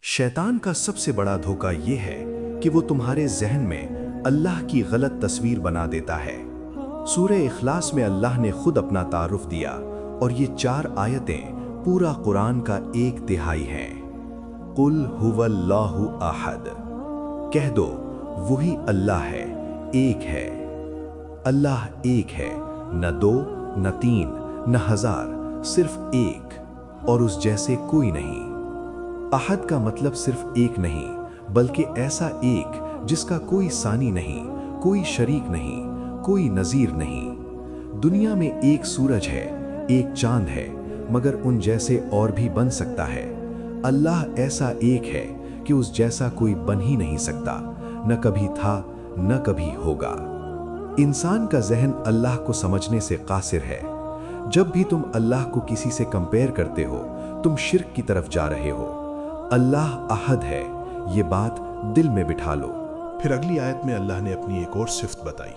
शैतान का सबसे बड़ा धोखा ये है कि वो तुम्हारे जहन में अल्लाह की गलत तस्वीर बना देता है। सूरह इखलास में अल्लाह ने खुद अपना तारुफ दिया और ये 4 आयतें पूरा कुरान का 1/3 हैं। कुल हुवल्लाहु अहद, कह दो वही अल्लाह है, एक है। अल्लाह एक है, न 2 न 3 न 1000, सिर्फ एक, और उस जैसे कोई नहीं। अहद का मतलब सिर्फ एक नहीं, बल्कि ऐसा एक जिसका कोई सानी नहीं, कोई शरीक नहीं, कोई नज़ीर नहीं। दुनिया में एक सूरज है, एक चांद है, मगर उन जैसे और भी बन सकता है। अल्लाह ऐसा एक है कि उस जैसा कोई बन ही नहीं सकता, न कभी था न कभी होगा। इंसान का जहन अल्लाह को समझने से कासिर है। जब भी तुम अल्लाह को किसी से कंपेयर करते हो, तुम शिर्क की तरफ जा रहे हो। अल्लाह अहद है, ये बात दिल में बिठा लो। फिर अगली आयत में अल्लाह ने अपनी एक और सिफ्त बताई,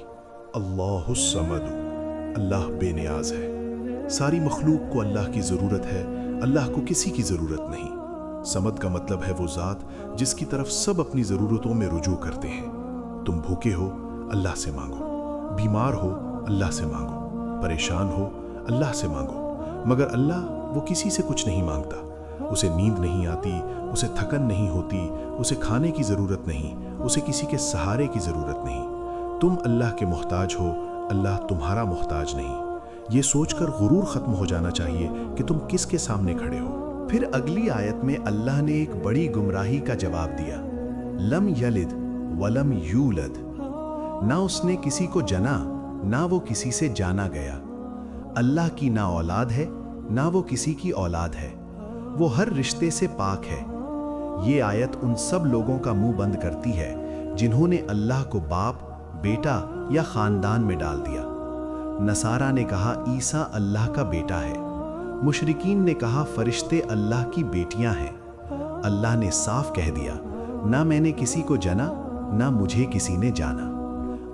अल्लाहुस समदु, अल्लाह बेनियाज है। सारी मखलूक को अल्लाह की ज़रूरत है, अल्लाह को किसी की ज़रूरत नहीं। समद का मतलब है वो ज़ात जिसकी तरफ सब अपनी ज़रूरतों में रुजू करते हैं। तुम भूखे हो, अल्लाह से मांगो, बीमार हो, अल्लाह से मांगो, परेशान हो, अल्लाह से मांगो। मगर अल्लाह वो किसी से कुछ नहीं मांगता। उसे नींद नहीं आती, उसे थकन नहीं होती, उसे खाने की ज़रूरत नहीं, उसे किसी के सहारे की ज़रूरत नहीं। तुम अल्लाह के मोहताज हो, अल्लाह तुम्हारा मोहताज नहीं। ये सोचकर गुरूर ख़त्म हो जाना चाहिए कि तुम किसके सामने खड़े हो। फिर अगली आयत में अल्लाह ने एक बड़ी गुमराही का जवाब दिया, लम यलिद वलम यूलद, ना उसने किसी को जना, ना वो किसी से जाना गया। अल्लाह की ना औलाद है, ना वो किसी की औलाद है। वो हर रिश्ते से पाक है। ये आयत उन सब लोगों का मुंह बंद करती है जिन्होंने अल्लाह को बाप, बेटा या खानदान में डाल दिया। नसारा ने कहा ईसा अल्लाह का बेटा है। मुशरिकीन ने कहा फरिश्ते अल्लाह की बेटियां हैं। अल्लाह ने साफ कह दिया, ना मैंने किसी को जना, ना मुझे किसी ने जाना।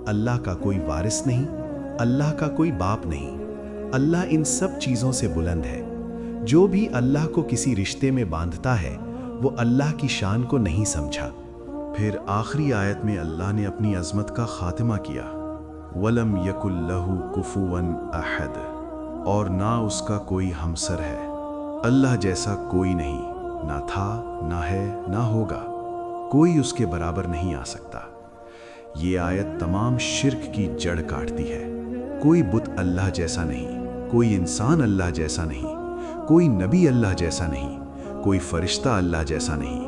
अल्लाह का कोई वारिस नहीं, अल्लाह का कोई बाप नहीं। अल्लाह इन सब चीज़ों से बुलंद है। जो भी अल्लाह को किसी रिश्ते में बांधता है, वो अल्लाह की शान को नहीं समझा। फिर आखिरी आयत में अल्लाह ने अपनी अज़मत का खात्मा किया, वलम यकुल लहू कुफुवन अहद, और ना उसका कोई हमसर है। अल्लाह जैसा कोई नहीं, ना था, ना है, ना होगा। कोई उसके बराबर नहीं आ सकता। ये आयत तमाम शिर्क की जड़ काटती है। कोई बुत अल्लाह जैसा नहीं, कोई इंसान अल्लाह जैसा नहीं, कोई नबी अल्लाह जैसा नहीं, कोई फरिश्ता अल्लाह जैसा नहीं,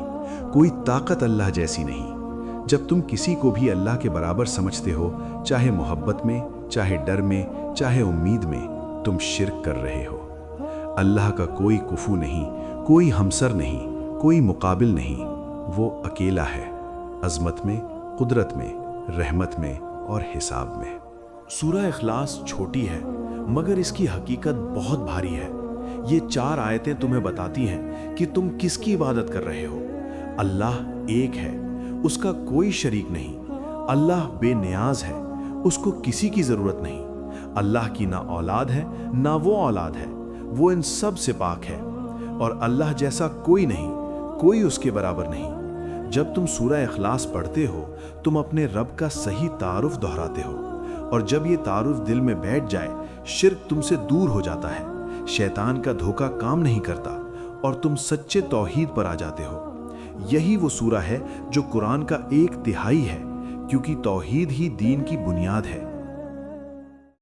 कोई ताकत अल्लाह जैसी नहीं। जब तुम किसी को भी अल्लाह के बराबर समझते हो, चाहे मोहब्बत में, चाहे डर में, चाहे उम्मीद में, तुम शिर्क कर रहे हो। अल्लाह का कोई कुफू नहीं, कोई हमसर नहीं, कोई मुकाबिल नहीं। वो अकेला है, अज़मत में, कुदरत में, रहमत में और हिसाब में। सूरह इखलास छोटी है, मगर इसकी हकीकत बहुत भारी है। ये 4 आयतें तुम्हें बताती हैं कि तुम किसकी इबादत कर रहे हो। अल्लाह एक है, उसका कोई शरीक नहीं। अल्लाह बेनियाज है, उसको किसी की ज़रूरत नहीं। अल्लाह की ना औलाद है, ना वो औलाद है। वो इन सब से पाक है, और अल्लाह जैसा कोई नहीं, कोई उसके बराबर नहीं। जब तुम सूरह इखलास पढ़ते हो, तुम अपने रब का सही तारुफ दोहराते हो, और जब ये तारुफ दिल में बैठ जाए, शिर्क तुमसे दूर हो जाता है, शैतान का धोखा काम नहीं करता, और तुम सच्चे तौहीद पर आ जाते हो। यही वो सूरा है जो कुरान का 1/3 है, क्योंकि तौहीद ही दीन की बुनियाद है।